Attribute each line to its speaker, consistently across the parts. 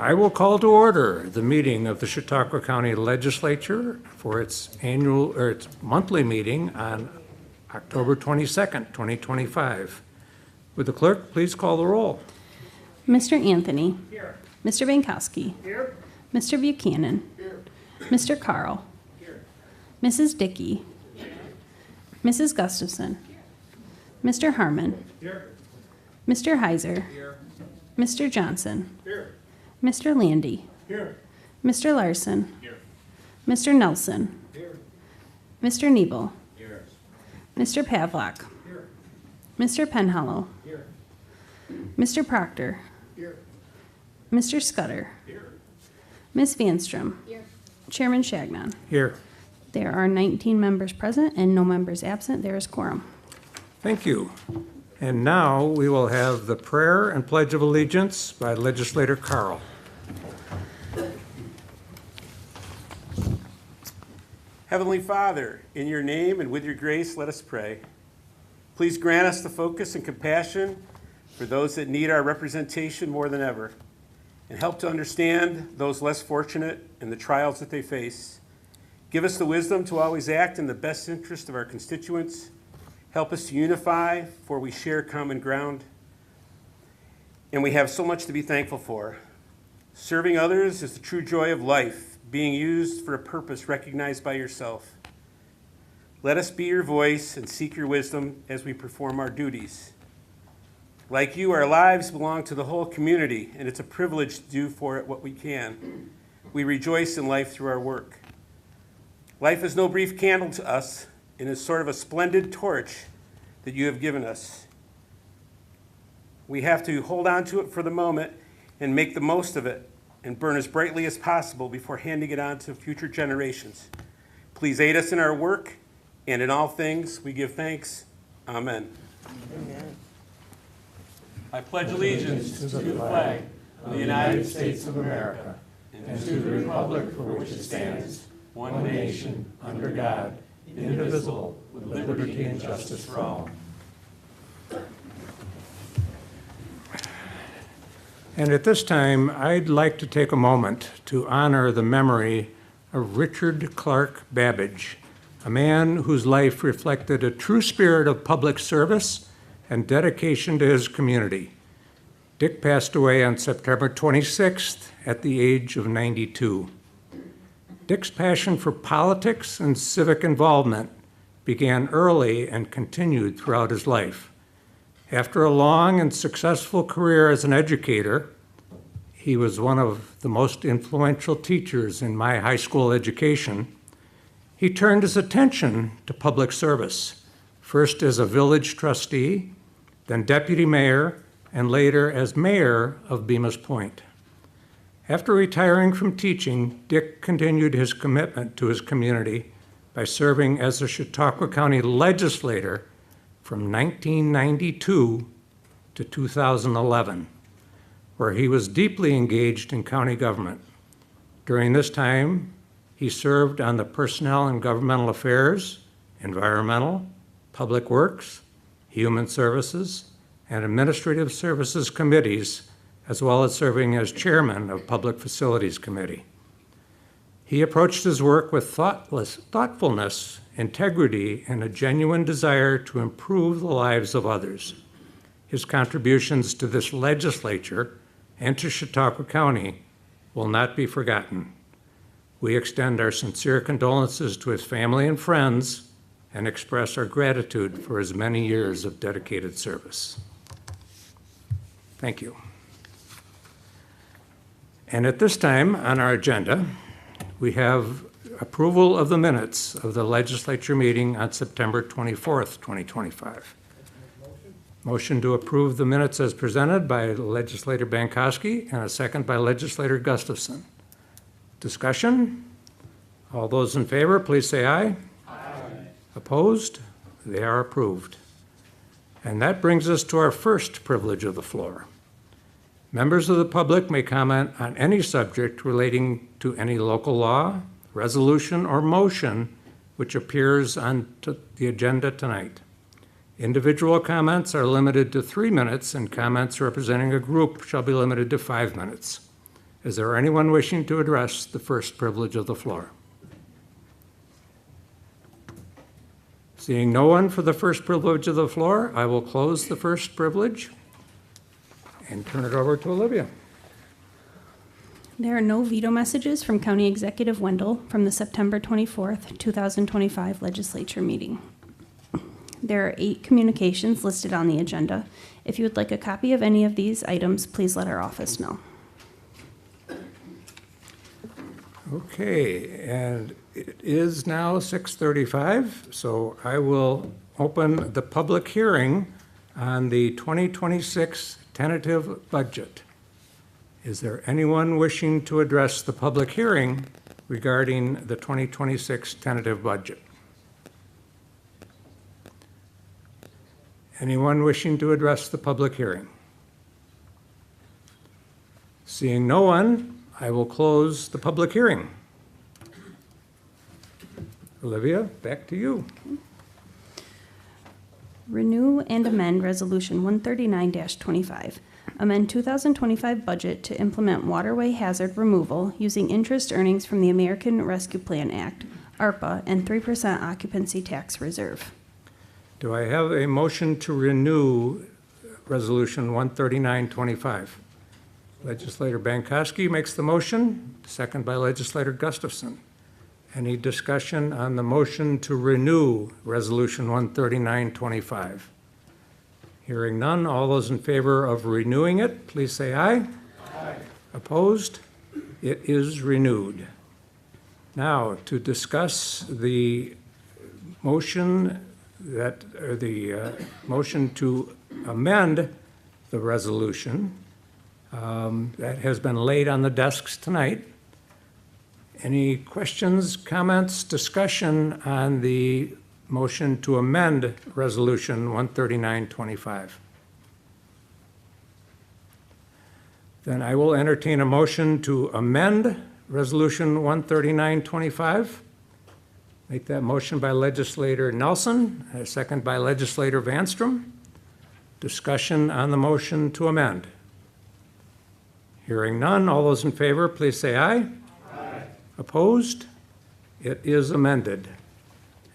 Speaker 1: I will call to order the meeting of the Chautauqua County Legislature for its monthly meeting on October 22nd, 2025. Would the clerk please call the roll?
Speaker 2: Mr. Anthony.
Speaker 3: Here.
Speaker 2: Mr. Bankowski.
Speaker 3: Here.
Speaker 2: Mr. Buchanan.
Speaker 3: Here.
Speaker 2: Mr. Carl.
Speaker 3: Here.
Speaker 2: Mrs. Dickey. Mrs. Gustafson. Mr. Harmon.
Speaker 3: Here.
Speaker 2: Mr. Heiser.
Speaker 3: Here.
Speaker 2: Mr. Johnson.
Speaker 3: Here.
Speaker 2: Mr. Landy.
Speaker 3: Here.
Speaker 2: Mr. Larson.
Speaker 3: Here.
Speaker 2: Mr. Nelson.
Speaker 3: Here.
Speaker 2: Mr. Nebel.
Speaker 3: Here.
Speaker 2: Mr. Pavlak.
Speaker 3: Here.
Speaker 2: Mr. Penhallow.
Speaker 3: Here.
Speaker 2: Mr. Proctor.
Speaker 3: Here.
Speaker 2: Mr. Scudder.
Speaker 3: Here.
Speaker 2: Ms. Vanstrom.
Speaker 3: Here.
Speaker 2: Chairman Shagnon.
Speaker 1: Here.
Speaker 2: There are 19 members present and no members absent. There is quorum.
Speaker 1: Thank you. And now we will have the prayer and pledge of allegiance by Legislator Carl.
Speaker 4: Heavenly Father, in your name and with your grace, let us pray. Please grant us the focus and compassion for those that need our representation more than ever, and help to understand those less fortunate and the trials that they face. Give us the wisdom to always act in the best interest of our constituents. Help us to unify, for we share common ground. And we have so much to be thankful for. Serving others is the true joy of life, being used for a purpose recognized by yourself. Let us be your voice and seek your wisdom as we perform our duties. Like you, our lives belong to the whole community, and it's a privilege to do for it what we can. We rejoice in life through our work. Life is no brief candle to us, and is sort of a splendid torch that you have given us. We have to hold on to it for the moment and make the most of it and burn as brightly as possible before handing it on to future generations. Please aid us in our work, and in all things we give thanks. Amen. Amen. I pledge allegiance to the flag of the United States of America and to the republic for which it stands, one nation, under God, indivisible, with liberty and justice for all.
Speaker 1: And at this time, I'd like to take a moment to honor the memory of Richard Clark Babbage, a man whose life reflected a true spirit of public service and dedication to his community. Dick passed away on September 26th at the age of 92. Dick's passion for politics and civic involvement began early and continued throughout his life. After a long and successful career as an educator, he was one of the most influential teachers in my high school education. He turned his attention to public service, first as a village trustee, then deputy mayor, and later as mayor of Bemus Point. After retiring from teaching, Dick continued his commitment to his community by serving as a Chautauqua County legislator from 1992 to 2011, where he was deeply engaged in county government. During this time, he served on the Personnel and Governmental Affairs, Environmental, Public Works, Human Services, and Administrative Services committees, as well as serving as chairman of Public Facilities Committee. He approached his work with thoughtfulness, integrity, and a genuine desire to improve the lives of others. His contributions to this legislature and to Chautauqua County will not be forgotten. We extend our sincere condolences to his family and friends and express our gratitude for his many years of dedicated service. Thank you. And at this time on our agenda, we have approval of the minutes of the legislature meeting on September 24th, 2025. Motion to approve the minutes as presented by Legislator Bankowski and a second by Legislator Gustafson. Discussion? All those in favor, please say aye. Aye. Opposed? They are approved. And that brings us to our first privilege of the floor. Members of the public may comment on any subject relating to any local law, resolution, or motion which appears on the agenda tonight. Individual comments are limited to 3 minutes, and comments representing a group shall be limited to 5 minutes. Is there anyone wishing to address the first privilege of the floor? Seeing no one for the first privilege of the floor, I will close the first privilege and turn it over to Olivia.
Speaker 2: There are no veto messages from County Executive Wendell from the September 24th, 2025 Legislature meeting. There are 8 communications listed on the agenda. If you would like a copy of any of these items, please let our office know.
Speaker 1: Okay, and it is now 6:35, so I will open the public hearing on the 2026 tentative budget. Is there anyone wishing to address the public hearing regarding the 2026 tentative budget? Anyone wishing to address the public hearing? Seeing no one, I will close the public hearing. Olivia, back to you.
Speaker 2: Renew and amend Resolution 139-25. Amend 2025 budget to implement waterway hazard removal using interest earnings from the American Rescue Plan Act, ARPA, and 3% occupancy tax reserve.
Speaker 1: Do I have a motion to renew Resolution 139-25? Legislator Bankowski makes the motion, second by Legislator Gustafson. Any discussion on the motion to renew Resolution 139-25? Hearing none, all those in favor of renewing it, please say aye. Aye. Opposed? It is renewed. Now, to discuss the motion motion to amend the resolution that has been laid on the desks tonight. Any questions, comments, discussion on the motion to amend Resolution 139-25? Then I will entertain a motion to amend Resolution 139-25. Make that motion by Legislator Nelson, a second by Legislator Vanstrom. Discussion on the motion to amend. Hearing none, all those in favor, please say aye. Aye. Opposed? It is amended.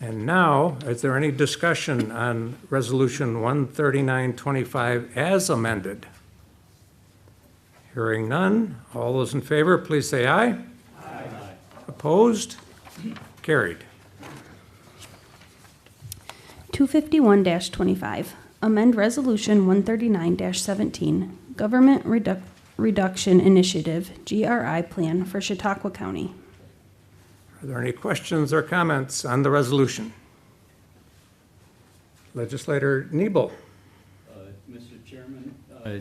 Speaker 1: And now, is there any discussion on Resolution 139-25 as amended? Hearing none, all those in favor, please say aye. Aye. Opposed? Carried.
Speaker 2: 251-25. Amend Resolution 139-17, Government Reduction Initiative, GRI Plan for Chautauqua County.
Speaker 1: Are there any questions or comments on the resolution? Legislator Nebel.
Speaker 3: Mr. Chairman,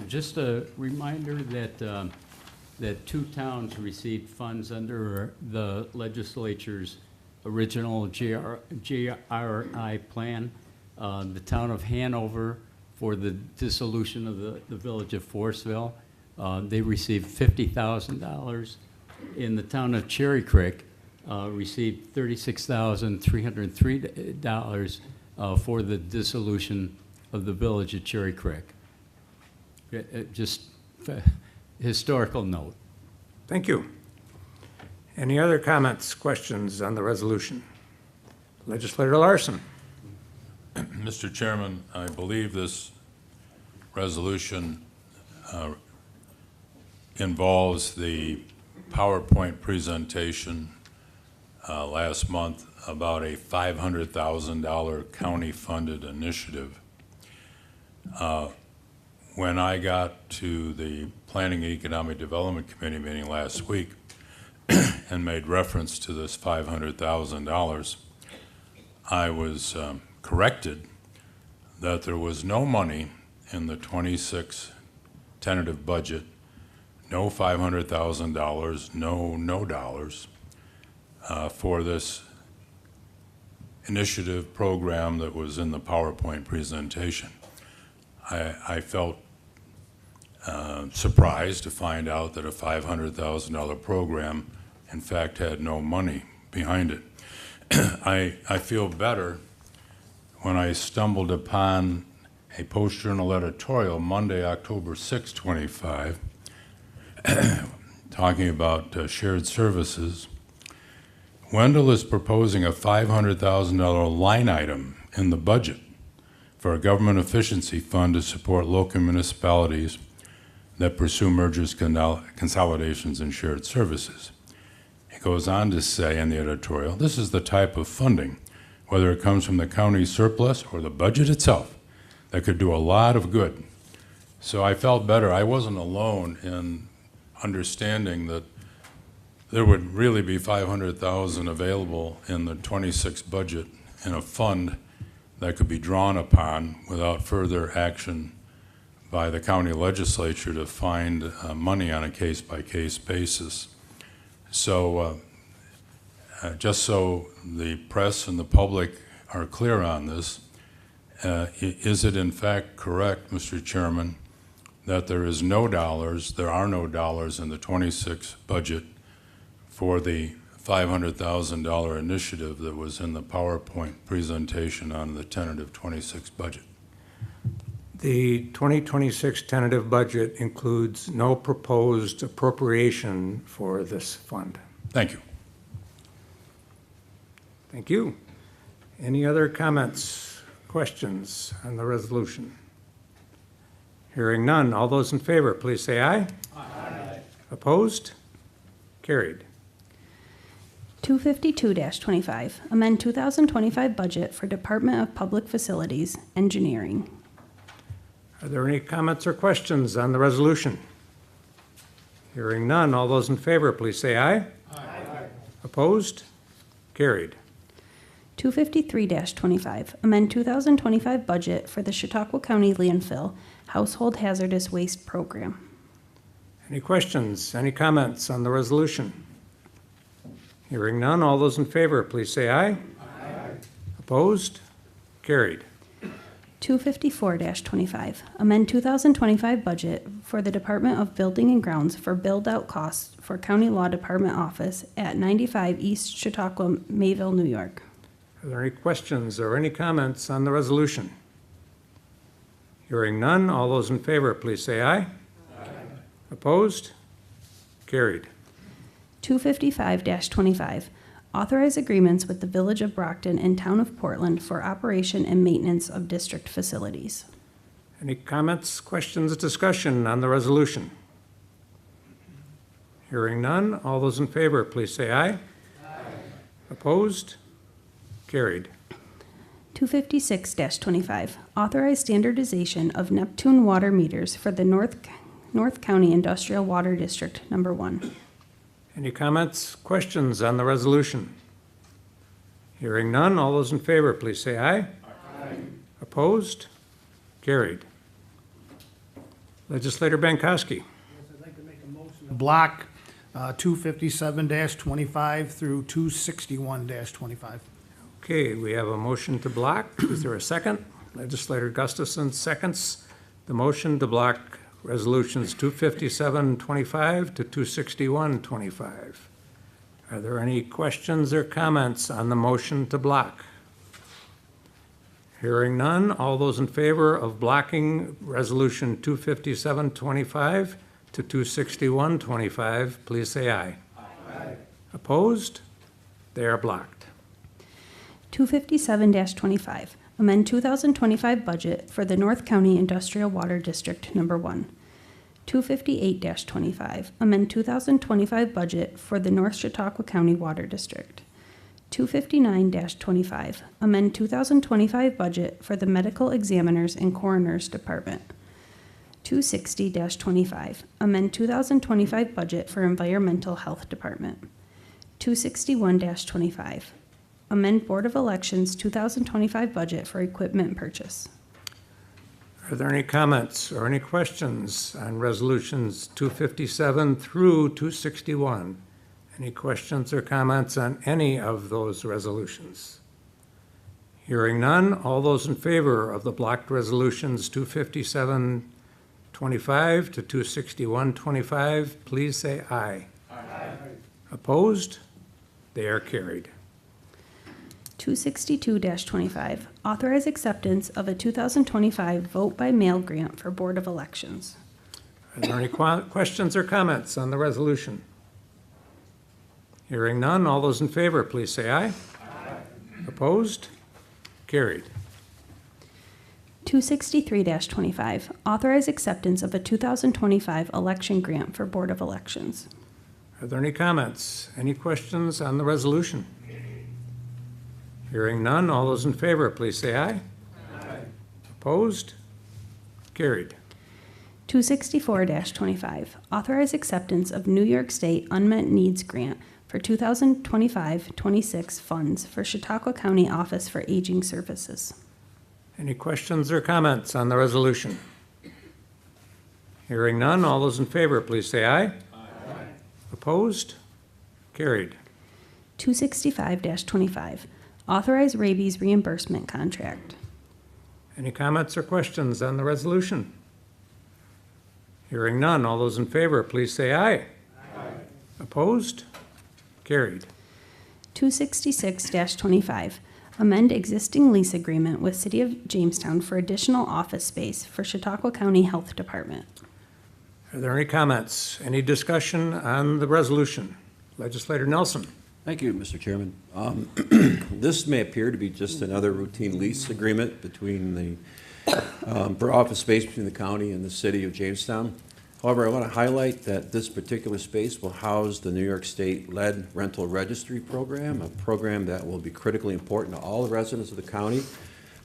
Speaker 3: just a reminder that that 2 towns received funds under the legislature's original GRI plan. The town of Hanover for the dissolution of the village of Forestville. They received $50,000. In the town of Cherry Creek, received $36,303 for the dissolution of the village of Cherry Creek. Just historical note.
Speaker 1: Thank you. Any other comments, questions on the resolution? Legislator Larson.
Speaker 5: Mr. Chairman, I believe this resolution involves the PowerPoint presentation last month about a $500,000 county-funded initiative. When I got to the Planning and Economic Development Committee meeting last week and made reference to this $500,000, I was corrected that there was no money in the 26 tentative budget, no $500,000, no dollars for this initiative program that was in the PowerPoint presentation. I felt surprised to find out that a $500,000 program in fact had no money behind it. I feel better when I stumbled upon a Post-Journal editorial Monday, October 6, 25, talking about shared services. Wendell is proposing a $500,000 line item in the budget for a government efficiency fund to support local municipalities that pursue mergers, consolidations, and shared services. He goes on to say in the editorial, this is the type of funding, whether it comes from the county surplus or the budget itself, that could do a lot of good. So I felt better. I wasn't alone in understanding that there would really be $500,000 available in the 26 budget in a fund that could be drawn upon without further action by the county legislature to find money on a case-by-case basis. So just so the press and the public are clear on this, is it in fact correct, Mr. Chairman, that there are no dollars in the 26 budget for the $500,000 initiative that was in the PowerPoint presentation on the tentative 26 budget?
Speaker 1: The 2026 tentative budget includes no proposed appropriation for this fund.
Speaker 5: Thank you.
Speaker 1: Thank you. Any other comments, questions on the resolution? Hearing none, all those in favor, please say aye. Aye. Opposed? Carried.
Speaker 2: 252-25, amend 2025 budget for Department of Public Facilities, Engineering.
Speaker 1: Are there any comments or questions on the resolution? Hearing none, all those in favor, please say aye. Aye. Opposed? Carried.
Speaker 2: 253-25, amend 2025 budget for the Chautauqua County Landfill Household Hazardous Waste Program.
Speaker 1: Any questions, any comments on the resolution? Hearing none, all those in favor, please say aye. Aye. Opposed? Carried.
Speaker 2: 254-25, amend 2025 budget for the Department of Building and Grounds for build-out costs for County Law Department office at 95 East Chautauqua, Mayville, New York.
Speaker 1: Are there any questions or any comments on the resolution? Hearing none, all those in favor, please say aye. Aye. Opposed? Carried.
Speaker 2: 255-25, authorize agreements with the Village of Brockton and Town of Portland for operation and maintenance of district facilities.
Speaker 1: Any comments, questions, discussion on the resolution? Hearing none, all those in favor, please say aye. Aye. Opposed? Carried.
Speaker 2: 256-25, authorize standardization of Neptune water meters for the North County Industrial Water District Number 1.
Speaker 1: Any comments, questions on the resolution? Hearing none, all those in favor, please say aye. Aye. Opposed? Carried. Legislator Bankowski.
Speaker 6: Yes, I'd like to make a motion to block 257-25 through 261-25.
Speaker 1: Okay, we have a motion to block. Is there a second? Legislator Gustafson seconds the motion to block resolutions 257-25 to 261-25. Are there any questions or comments on the motion to block? Hearing none, all those in favor of blocking resolution 257-25 to 261-25, please say aye. Aye. Opposed? They are blocked.
Speaker 2: 257-25, amend 2025 budget for the North County Industrial Water District Number 1. 258-25, amend 2025 budget for the North Chautauqua County Water District. 259-25, amend 2025 budget for the Medical Examiners and Coroners Department. 260-25, amend 2025 budget for Environmental Health Department. 261-25, amend Board of Elections 2025 budget for equipment purchase.
Speaker 1: Are there any comments or any questions on resolutions 257 through 261? Any questions or comments on any of those resolutions? Hearing none, all those in favor of the blocked resolutions 257-25 to 261-25, please say aye. Aye. Opposed? They are carried.
Speaker 2: 262-25, authorize acceptance of a 2025 vote by mail grant for Board of Elections.
Speaker 1: Are there any questions or comments on the resolution? Hearing none, all those in favor, please say aye. Aye. Opposed? Carried.
Speaker 2: 263-25, authorize acceptance of a 2025 election grant for Board of Elections.
Speaker 1: Are there any comments? Any questions on the resolution? Hearing none, all those in favor, please say aye. Aye. Opposed? Carried.
Speaker 2: 264-25, authorize acceptance of New York State Unmet Needs Grant for 2025-26 funds for Chautauqua County Office for Aging Services.
Speaker 1: Any questions or comments on the resolution? Hearing none, all those in favor, please say aye. Aye. Opposed? Carried.
Speaker 2: 265-25, authorize rabies reimbursement contract.
Speaker 1: Any comments or questions on the resolution? Hearing none, all those in favor, please say aye. Aye. Opposed? Carried.
Speaker 2: 266-25, amend existing lease agreement with City of Jamestown for additional office space for Chautauqua County Health Department.
Speaker 1: Are there any comments? Any discussion on the resolution? Legislator Nelson.
Speaker 7: Thank you, Mr. Chairman. This may appear to be just another routine lease agreement between for office space between the county and the City of Jamestown. However, I want to highlight that this particular space will house the New York State Lead Rental Registry Program, a program that will be critically important to all the residents of the county,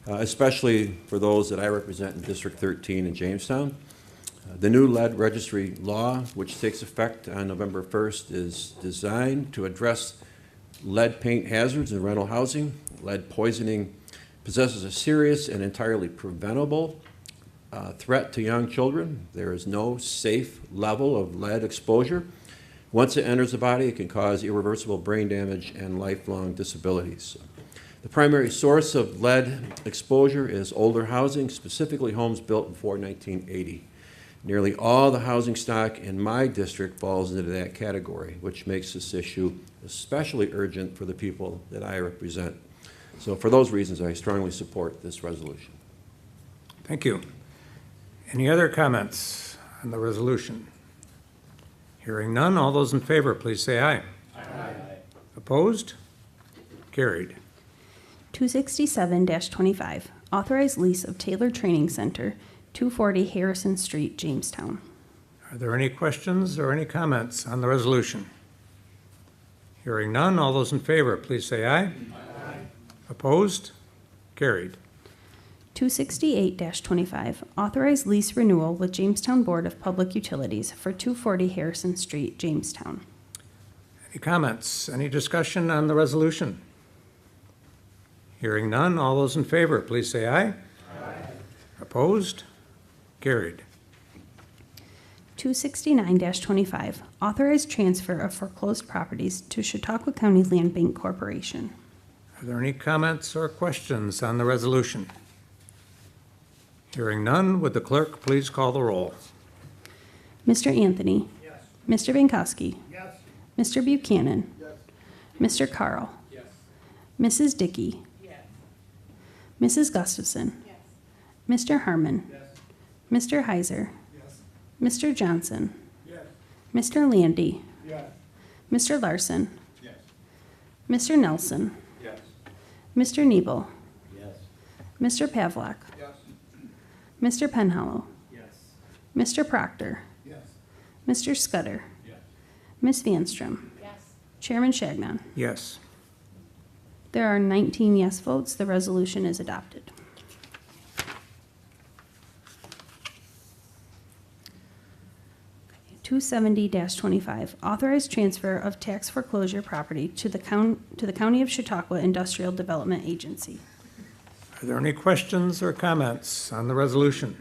Speaker 7: especially for those that I represent in District 13 in Jamestown. The new lead registry law, which takes effect on November 1st, is designed to address lead paint hazards in rental housing. Lead poisoning possesses a serious and entirely preventable threat to young children. There is no safe level of lead exposure. Once it enters the body, it can cause irreversible brain damage and lifelong disabilities. The primary source of lead exposure is older housing, specifically homes built before 1980. Nearly all the housing stock in my district falls into that category, which makes this issue especially urgent for the people that I represent. So for those reasons, I strongly support this resolution.
Speaker 1: Thank you. Any other comments on the resolution? Hearing none, all those in favor, please say aye. Aye. Opposed? Carried.
Speaker 2: 267-25, authorize lease of Taylor Training Center, 240 Harrison Street, Jamestown.
Speaker 1: Are there any questions or any comments on the resolution? Hearing none, all those in favor, please say aye. Aye. Opposed? Carried.
Speaker 2: 268-25, authorize lease renewal with Jamestown Board of Public Utilities for 240 Harrison Street, Jamestown.
Speaker 1: Any comments? Any discussion on the resolution? Hearing none, all those in favor, please say aye. Aye. Opposed? Carried.
Speaker 2: 269-25, authorize transfer of foreclosed properties to Chautauqua County Land Bank Corporation.
Speaker 1: Are there any comments or questions on the resolution? Hearing none, would the clerk please call the roll?
Speaker 2: Mr. Anthony?
Speaker 6: Yes.
Speaker 2: Mr. Binkowski?
Speaker 6: Yes.
Speaker 2: Mr. Buchanan?
Speaker 6: Yes.
Speaker 2: Mr. Carl?
Speaker 6: Yes.
Speaker 2: Mrs. Dickey?
Speaker 6: Yes.
Speaker 2: Mrs. Gustafson?
Speaker 6: Yes.
Speaker 2: Mr. Harmon?
Speaker 6: Yes.
Speaker 2: Mr. Heiser?
Speaker 6: Yes.
Speaker 2: Mr. Johnson?
Speaker 6: Yes.
Speaker 2: Mr. Landy?
Speaker 6: Yes.
Speaker 2: Mr. Larson?
Speaker 6: Yes.
Speaker 2: Mr. Nelson?
Speaker 6: Yes.
Speaker 2: Mr. Nebel?
Speaker 6: Yes.
Speaker 2: Mr. Pavlak?
Speaker 6: Yes.
Speaker 2: Mr. Penhallow?
Speaker 6: Yes.
Speaker 2: Mr. Proctor?
Speaker 6: Yes.
Speaker 2: Mr. Scudder?
Speaker 6: Yes.
Speaker 2: Ms. Vanstrom?
Speaker 8: Yes.
Speaker 2: Chairman Shagnon?
Speaker 1: Yes.
Speaker 2: There are 19 yes votes. The resolution is adopted. Okay, 270-25, authorized transfer of tax foreclosure property to the County of Chautauqua Industrial Development Agency.
Speaker 1: Are there any questions or comments on the resolution?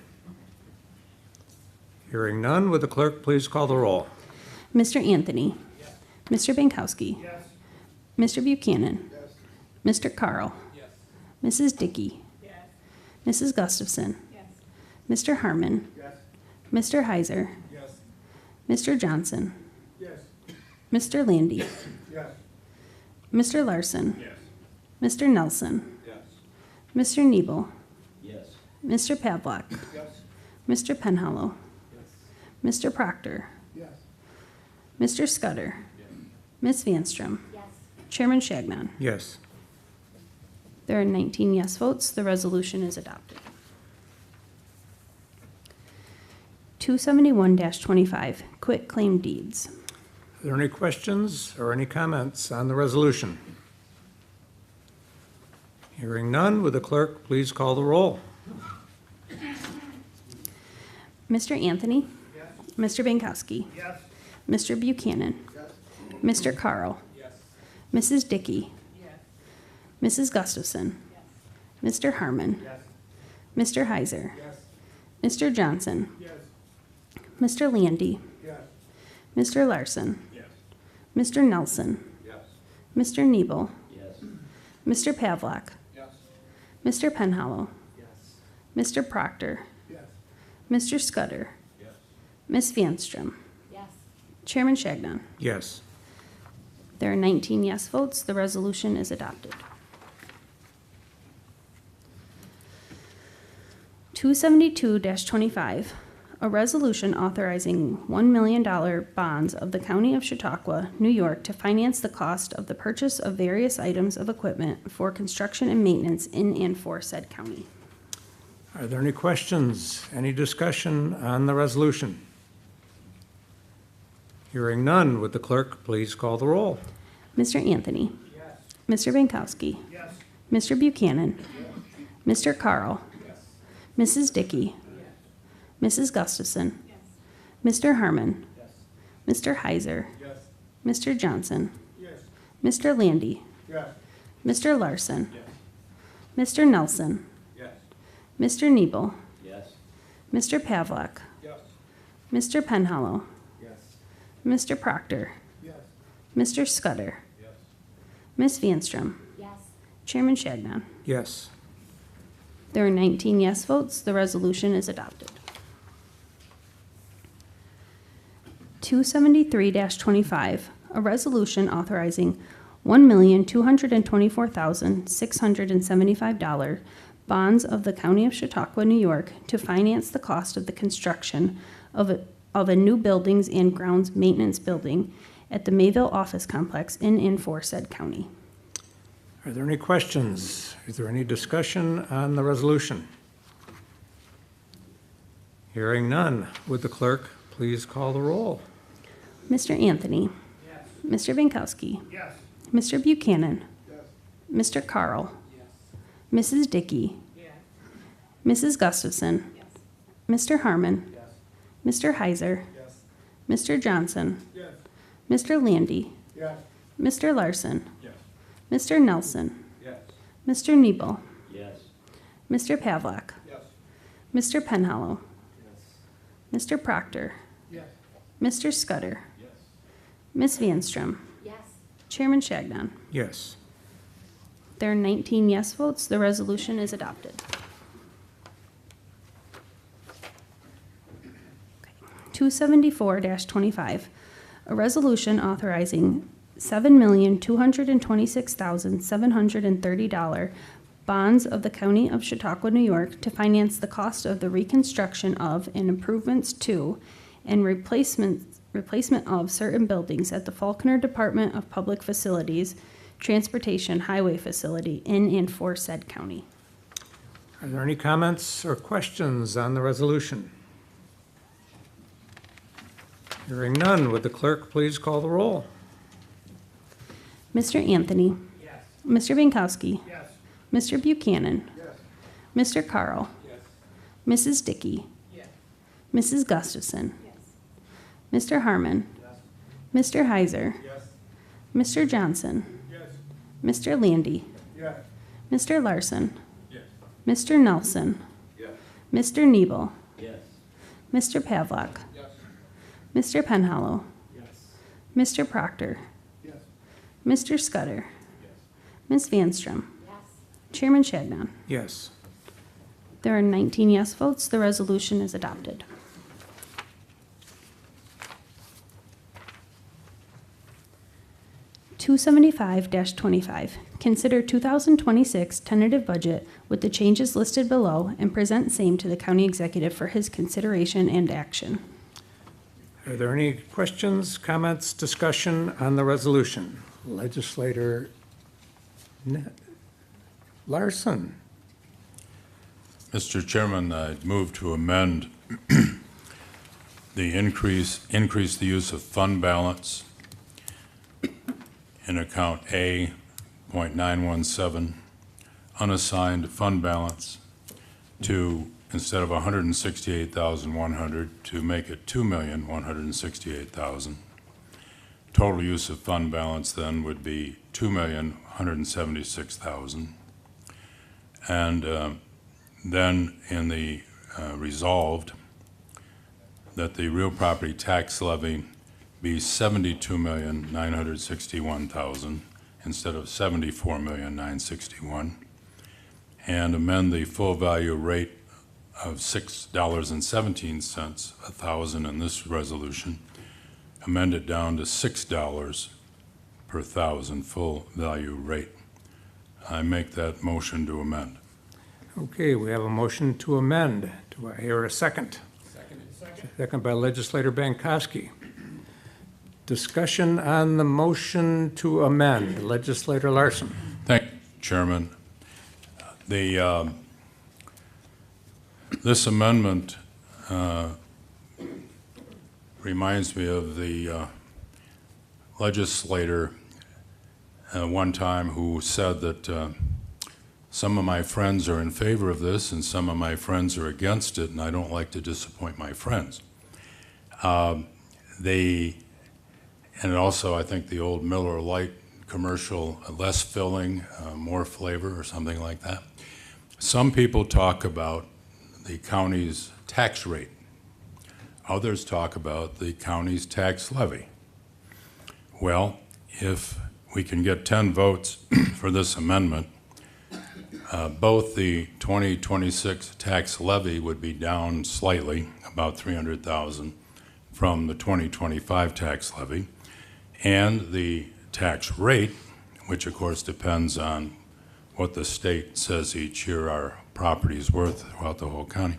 Speaker 1: Hearing none, would the clerk please call the roll?
Speaker 2: Mr. Anthony? Yes. Mr. Binkowski?
Speaker 6: Yes.
Speaker 2: Mr. Buchanan?
Speaker 6: Yes.
Speaker 2: Mr. Carl?
Speaker 6: Yes.
Speaker 2: Mrs. Dickey?
Speaker 8: Yes.
Speaker 2: Mrs. Gustafson?
Speaker 8: Yes.
Speaker 2: Mr. Harmon?
Speaker 6: Yes.
Speaker 2: Mr. Heiser?
Speaker 6: Yes.
Speaker 2: Mr. Johnson?
Speaker 6: Yes.
Speaker 2: Mr. Landy?
Speaker 6: Yes.
Speaker 2: Mr. Larson?
Speaker 6: Yes.
Speaker 2: Mr. Nelson?
Speaker 6: Yes.
Speaker 2: Mr. Nebel?
Speaker 6: Yes.
Speaker 2: Mr. Pavlak?
Speaker 6: Yes.
Speaker 2: Mr. Penhallow?
Speaker 6: Yes.
Speaker 2: Mr. Proctor?
Speaker 6: Yes.
Speaker 2: Mr. Scudder? Ms. Vanstrom? Chairman Shagnon?
Speaker 1: Yes.
Speaker 2: There are 19 yes votes. The resolution is adopted. 271-25, quit claim deeds.
Speaker 1: Are there any questions or any comments on the resolution? Hearing none, would the clerk please call the roll?
Speaker 2: Mr. Anthony? Mr. Bankowski?
Speaker 6: Yes.
Speaker 2: Mr. Buchanan? Mr. Carl? Mrs. Dickey? Mrs. Gustafson? Mr. Harmon? Mr. Heiser? Mr. Johnson? Mr. Landy? Mr. Larson? Mr. Nelson? Mr. Nebel? Mr. Pavlak? Mr. Penhallow? Mr. Proctor? Mr. Scudder? Ms. Vanstrom? Chairman Shagnon?
Speaker 1: Yes.
Speaker 2: There are 19 yes votes. The resolution is adopted. 272-25, a resolution authorizing $1 million bonds of the County of Chautauqua, New York, to finance the cost of the purchase of various items of equipment for construction and maintenance in and for said county.
Speaker 1: Are there any questions, any discussion on the resolution? Hearing none, would the clerk please call the roll?
Speaker 2: Mr. Anthony? Mr. Bankowski?
Speaker 6: Yes.
Speaker 2: Mr. Buchanan? Mr. Carl? Mrs. Dickey? Mrs. Gustafson? Mr. Harmon? Mr. Heiser? Mr. Johnson? Mr. Landy? Mr. Larson? Mr. Nelson? Mr. Nebel? Mr. Pavlak? Mr. Penhallow? Mr. Proctor? Mr. Scudder? Ms. Vanstrom? Chairman Shagnon?
Speaker 1: Yes.
Speaker 2: There are 19 yes votes. The resolution is adopted. 273-25, a resolution authorizing $1,224,675 bonds of the County of Chautauqua, New York, to finance the cost of the construction of a new buildings and grounds maintenance building at the Mayville Office Complex in and for said county.
Speaker 1: Are there any questions? Is there any discussion on the resolution? Hearing none, would the clerk please call the roll?
Speaker 2: Mr. Anthony? Mr. Bankowski?
Speaker 6: Yes.
Speaker 2: Mr. Buchanan? Mr. Carl? Mrs. Dickey? Mrs. Gustafson? Mr. Harmon? Mr. Heiser? Mr. Johnson? Mr. Landy? Mr. Larson? Mr. Nelson? Mr. Nebel? Mr. Pavlak? Mr. Penhallow? Mr. Proctor? Mr. Scudder? Ms. Vanstrom? Chairman Shagnon?
Speaker 1: Yes.
Speaker 2: There are 19 yes votes. The resolution is adopted. 274-25, a resolution authorizing $7,226,730 bonds of the County of Chautauqua, New York, to finance the cost of the reconstruction of and improvements to and replacement of certain buildings at the Faulkner Department of Public Facilities, Transportation Highway Facility in and for said county.
Speaker 1: Are there any comments or questions on the resolution? Hearing none, would the clerk please call the roll?
Speaker 2: Mr. Anthony? Mr. Bankowski? Mr. Buchanan? Mr. Carl? Mrs. Dickey? Mrs. Gustafson? Mr. Harmon? Mr. Heiser? Mr. Johnson? Mr. Landy? Mr. Larson? Mr. Nelson? Mr. Nebel? Mr. Pavlak? Mr. Penhallow? Mr. Proctor? Mr. Scudder? Ms. Vanstrom? Chairman Shagnon?
Speaker 1: Yes.
Speaker 2: There are 19 yes votes. The resolution is adopted. $275-25, consider 2026 tentative budget with the changes listed below and present same to the county executive for his consideration and action.
Speaker 1: Are there any questions, comments, discussion on the resolution? Legislator Larson.
Speaker 5: Mr. Chairman, I move to amend the increase the use of fund balance in account A.917, unassigned fund balance, to, instead of 168,100, to make it 2,168,000. Total use of fund balance then would be 2,176,000. And then in the resolved, that the real property tax levy be 72,961,000 instead of 74,961, and amend the full value rate of $6.17 a thousand in this resolution, amend it down to $6 per thousand full value rate. I make that motion to amend.
Speaker 1: Okay, we have a motion to amend. Do I hear a second? Second by Legislator Bankowski. Discussion on the motion to amend. Legislator Larson.
Speaker 5: Thank you, Chairman. This amendment reminds me of the legislator one time who said that some of my friends are in favor of this and some of my friends are against it, and I don't like to disappoint my friends. And also, I think the old Miller Lite commercial, less filling, more flavor, or something like that. Some people talk about the county's tax rate. Others talk about the county's tax levy. Well, if we can get 10 votes for this amendment, both the 2026 tax levy would be down slightly, about 300,000, from the 2025 tax levy, and the tax rate, which of course depends on what the state says each year our property is worth throughout the whole county.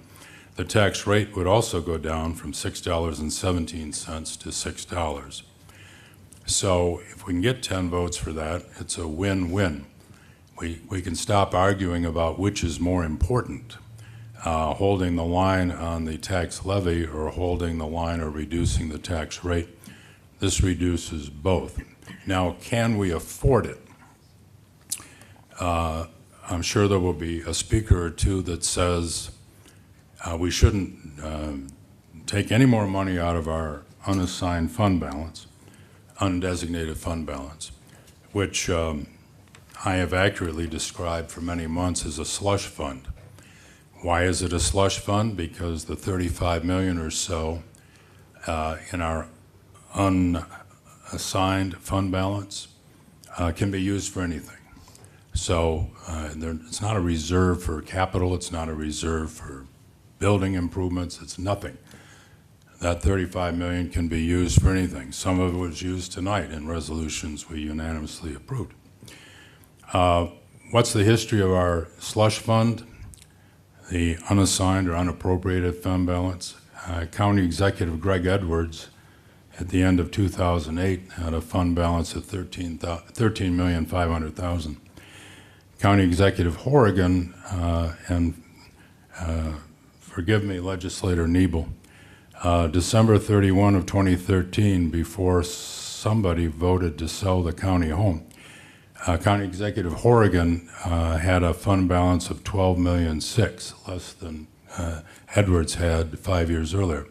Speaker 5: The tax rate would also go down from $6.17 to $6. So if we can get 10 votes for that, it's a win-win. We can stop arguing about which is more important, holding the line on the tax levy or holding the line or reducing the tax rate. This reduces both. Now, can we afford it? I'm sure there will be a speaker or two that says we shouldn't take any more money out of our unassigned fund balance, undesignated fund balance, which I have accurately described for many months as a slush fund. Why is it a slush fund? Because the 35 million or so in our unassigned fund balance can be used for anything. So it's not a reserve for capital, it's not a reserve for building improvements, it's nothing. That 35 million can be used for anything. Some of it was used tonight in resolutions we unanimously approved. What's the history of our slush fund? The unassigned or unappropriated fund balance. County Executive Greg Edwards at the end of 2008 had a fund balance of $13,500,000. County Executive Horrigan, and forgive me, Legislator Niebel, December 31 of 2013, before somebody voted to sell the county home, County Executive Horrigan had a fund balance of $12,600,000, less than Edwards had 5 years earlier.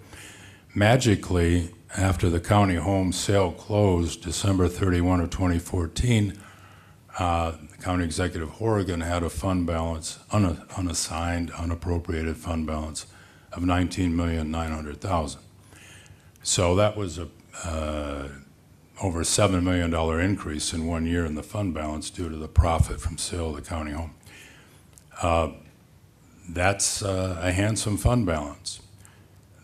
Speaker 5: Magically, after the county home sale closed December 31 of 2014, County Executive Horrigan had a fund balance, unassigned, unappropriated fund balance of $19,900,000. So that was a over $7 million increase in 1 year in the fund balance due to the profit from sale of the county home. That's a handsome fund balance.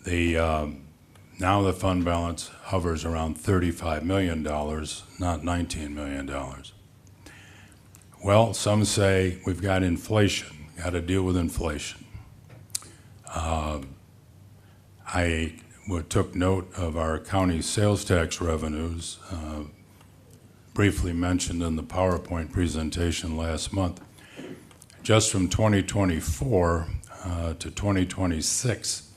Speaker 5: Now the fund balance hovers around $35 million, not $19 million. Well, some say we've got inflation, got to deal with inflation. took note of our county sales tax revenues, briefly mentioned in the PowerPoint presentation last month. Just from 2024 to 2026,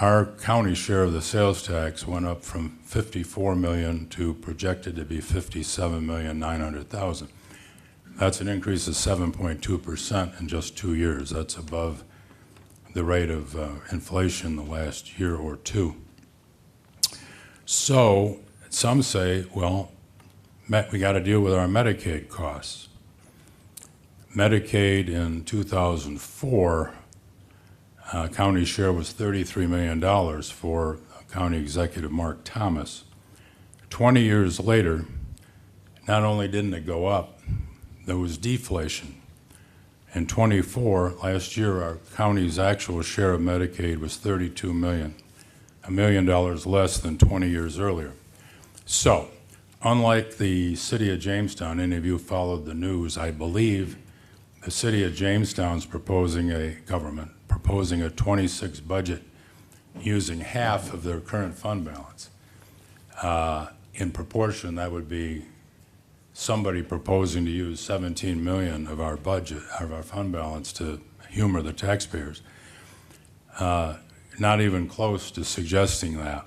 Speaker 5: our county share of the sales tax went up from 54 million to projected to be 57,900,000. That's an increase of 7.2% in just 2 years. That's above the rate of inflation the last year or two. So some say, well, we got to deal with our Medicaid costs. Medicaid in 2004, county share was $33 million for County Executive Mark Thomas. 20 years later, not only didn't it go up, there was deflation. In 24, last year, our county's actual share of Medicaid was $32 million, $1 million less than 20 years earlier. So, unlike the city of Jamestown, any of you followed the news, I believe the city of Jamestown's proposing a 26 budget using half of their current fund balance. In proportion, that would be somebody proposing to use 17 million of our budget, of our fund balance, to humor the taxpayers. Not even close to suggesting that.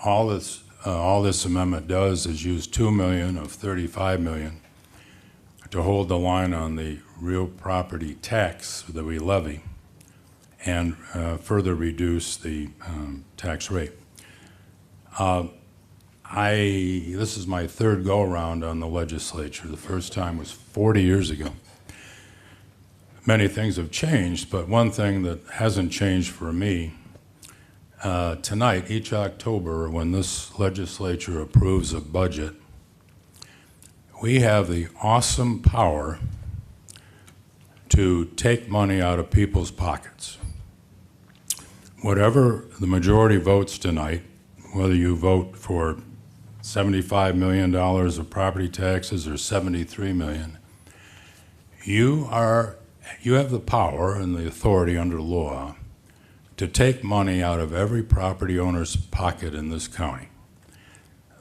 Speaker 5: All this amendment does is use 2 million of 35 million to hold the line on the real property tax that we levy and further reduce the tax rate. This is my third go-around on the legislature. The first time was 40 years ago. Many things have changed, but one thing that hasn't changed for me, tonight, each October, when this legislature approves a budget, we have the awesome power to take money out of people's pockets. Whatever the majority votes tonight, whether you vote for $75 million of property taxes or 73 million, you have the power and the authority under law to take money out of every property owner's pocket in this county.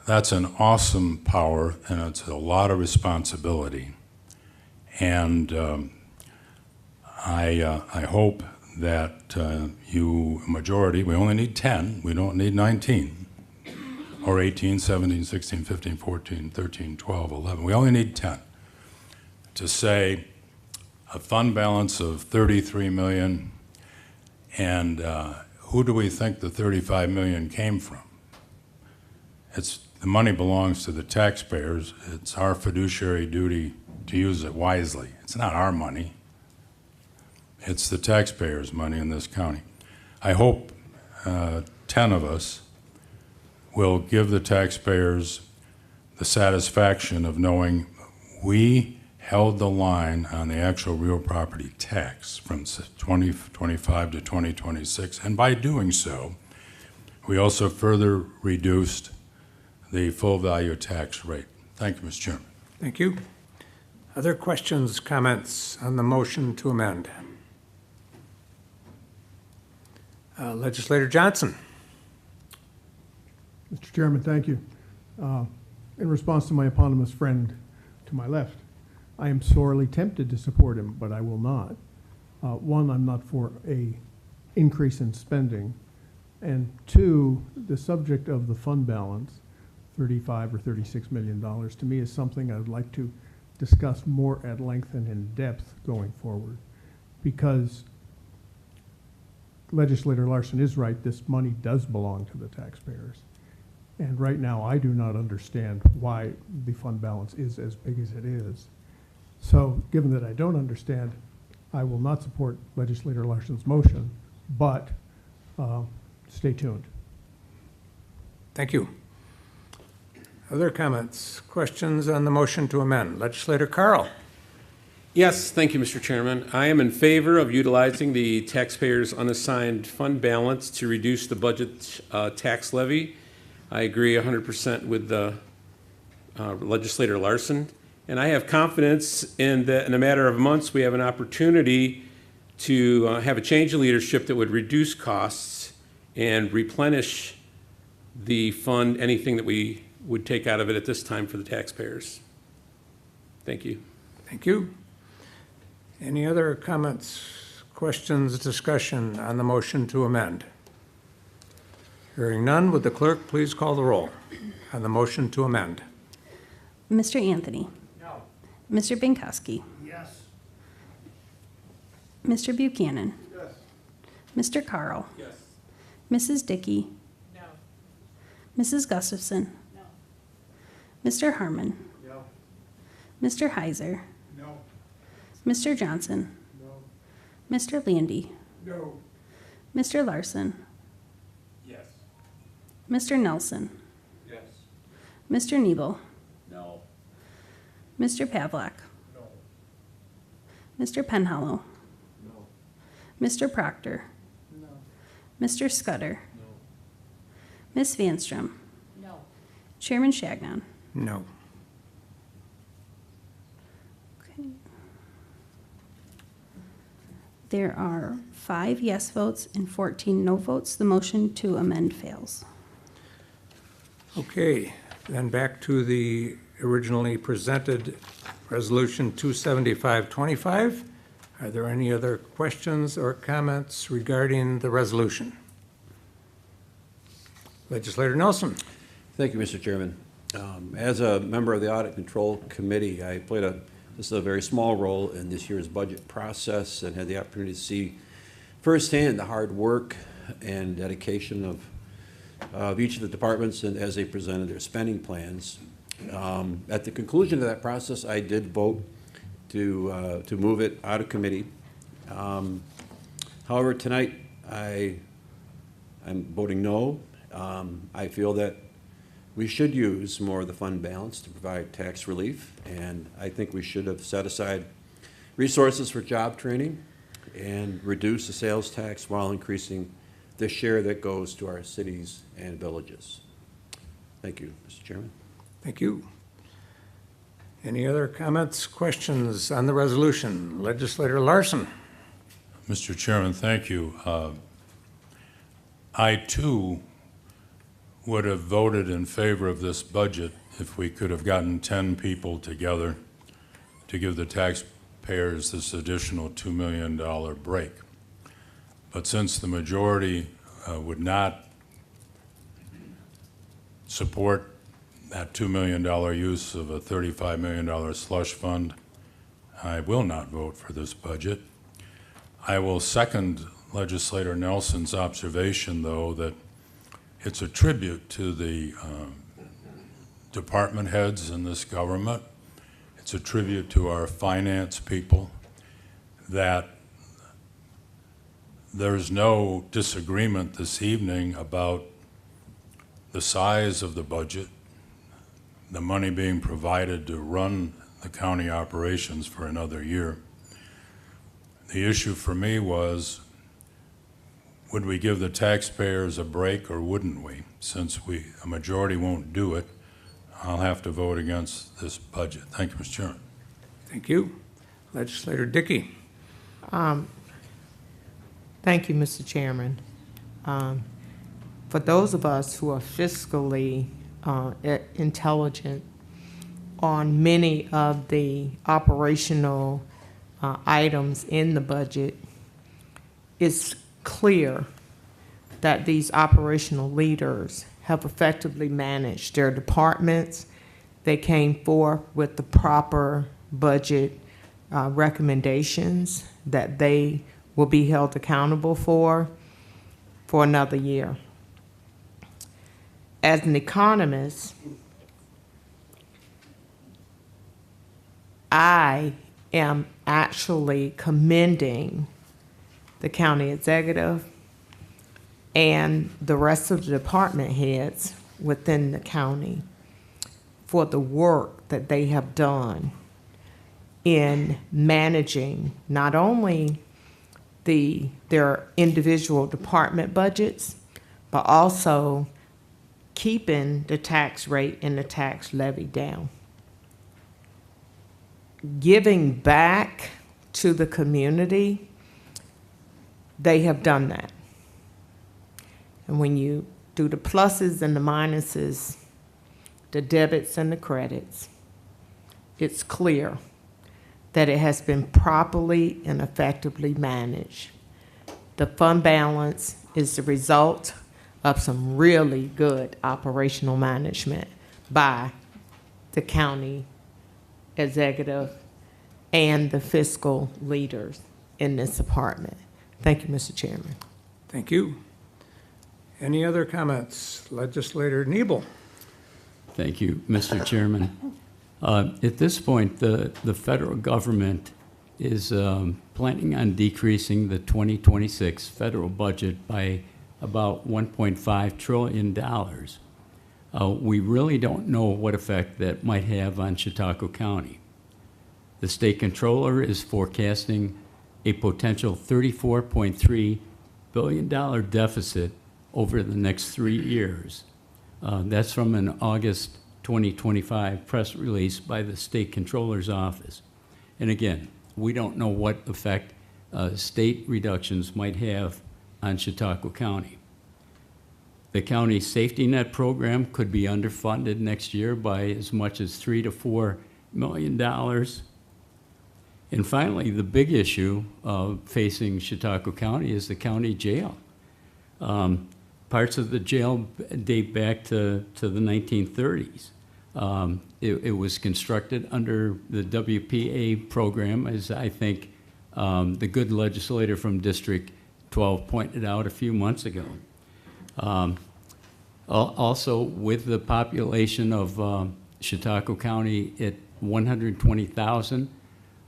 Speaker 5: That's an awesome power, and it's a lot of responsibility. And I hope that majority, we only need 10, we don't need 19, or 18, 17, 16, 15, 14, 13, 12, 11. We only need 10 to say a fund balance of 33 million, and who do we think the 35 million came from? The money belongs to the taxpayers. It's our fiduciary duty to use it wisely. It's not our money. It's the taxpayers' money in this county. I hope 10 of us will give the taxpayers the satisfaction of knowing we held the line on the actual real property tax from 2025 to 2026, and by doing so, we also further reduced the full value tax rate. Thank you, Mr. Chairman.
Speaker 1: Thank you. Other questions, comments on the motion to amend? Legislator Johnson.
Speaker 8: Mr. Chairman, thank you. In response to my eponymous friend to my left, I am sorely tempted to support him, but I will not. One, I'm not for a increase in spending. And two, the subject of the fund balance, $35 or $36 million, to me is something I would like to discuss more at length and in depth going forward. Because Legislator Larson is right, this money does belong to the taxpayers. And right now, I do not understand why the fund balance is as big as it is. So given that I don't understand, I will not support Legislator Larson's motion, but stay tuned.
Speaker 1: Thank you. Other comments, questions on the motion to amend? Legislator Carl.
Speaker 4: Yes, thank you, Mr. Chairman. I am in favor of utilizing the taxpayers' unassigned fund balance to reduce the budget tax levy. I agree 100% with the Legislator Larson. And I have confidence in that in a matter of months, we have an opportunity to have a change in leadership that would reduce costs and replenish the fund, anything that we would take out of it at this time for the taxpayers. Thank you.
Speaker 1: Thank you. Any other comments, questions, discussion on the motion to amend? Hearing none, would the clerk please call the roll on the motion to amend?
Speaker 2: Mr. Anthony.
Speaker 6: No.
Speaker 2: Mr. Binkowski.
Speaker 6: Yes.
Speaker 2: Mr. Buchanan.
Speaker 6: Yes.
Speaker 2: Mr. Carl.
Speaker 4: Yes.
Speaker 2: Mrs. Dickey.
Speaker 6: No.
Speaker 2: Mrs. Gustafson.
Speaker 6: No.
Speaker 2: Mr. Harmon.
Speaker 6: No.
Speaker 2: Mr. Heiser.
Speaker 6: No.
Speaker 2: Mr. Johnson.
Speaker 6: No.
Speaker 2: Mr. Landy.
Speaker 6: No.
Speaker 2: Mr. Larson.
Speaker 4: Yes.
Speaker 2: Mr. Nelson.
Speaker 4: Yes.
Speaker 2: Mr. Nebel.
Speaker 3: No.
Speaker 2: Mr. Pavlak.
Speaker 6: No.
Speaker 2: Mr. Penhallow.
Speaker 6: No.
Speaker 2: Mr. Proctor.
Speaker 6: No.
Speaker 2: Mr. Scudder.
Speaker 6: No.
Speaker 2: Ms. Vanstrom.
Speaker 6: No.
Speaker 2: Chairman Shagnon.
Speaker 1: No.
Speaker 2: Okay. There are 5 yes votes and 14 no votes. The motion to amend fails.
Speaker 1: Okay, then back to the originally presented Resolution 275-25. Are there any other questions or comments regarding the resolution? Legislator Nelson.
Speaker 7: Thank you, Mr. Chairman. As a member of the Audit Control Committee, I played this is a very small role in this year's budget process and had the opportunity to see firsthand the hard work and dedication of each of the departments and as they presented their spending plans. At the conclusion of that process, I did vote to move it out of committee. However, tonight I'm voting no. I feel that we should use more of the fund balance to provide tax relief, and I think we should have set aside resources for job training and reduce the sales tax while increasing the share that goes to our cities and villages. Thank you, Mr. Chairman.
Speaker 1: Thank you. Any other comments, questions on the resolution? Legislator Larson.
Speaker 5: Mr. Chairman, thank you. I, too, would have voted in favor of this budget if we could have gotten 10 people together to give the taxpayers this additional $2 million break. But since the majority would not support that $2 million use of a $35 million slush fund, I will not vote for this budget. I will second Legislator Nelson's observation, though, that it's a tribute to the department heads in this government. It's a tribute to our finance people that there's no disagreement this evening about the size of the budget, the money being provided to run the county operations for another year. The issue for me was, would we give the taxpayers a break or wouldn't we? Since a majority won't do it, I'll have to vote against this budget. Thank you, Mr. Chairman.
Speaker 1: Thank you. Legislator Dickey.
Speaker 9: Thank you, Mr. Chairman. For those of us who are fiscally intelligent on many of the operational items in the budget, it's clear that these operational leaders have effectively managed their departments. They came forth with the proper budget recommendations that they will be held accountable for another year. As an economist, I am actually commending the county executive and the rest of the department heads within the county for the work that they have done in managing not only their individual department budgets, but also keeping the tax rate and the tax levy down. Giving back to the community, they have done that. And when you do the pluses and the minuses, the debits and the credits, it's clear that it has been properly and effectively managed. The fund balance is the result of some really good operational management by the county executive and the fiscal leaders in this department. Thank you, Mr. Chairman.
Speaker 1: Thank you. Any other comments? Legislator Nebel.
Speaker 3: Thank you, Mr. Chairman. At this point, the federal government is planning on decreasing the 2026 federal budget by about $1.5 trillion. We really don't know what effect that might have on Chautauqua County. The state controller is forecasting a potential $34.3 billion deficit over the next 3 years. That's from an August 2025 press release by the state controller's office. And again, we don't know what effect state reductions might have on Chautauqua County. The county safety net program could be underfunded next year by as much as $3 to $4 million. And finally, the big issue facing Chautauqua County is the county jail. Parts of the jail date back to the 1930s. It was constructed under the WPA program, as I think the good legislator from District 12 pointed out a few months ago. Also, with the population of Chautauqua County at 120,000,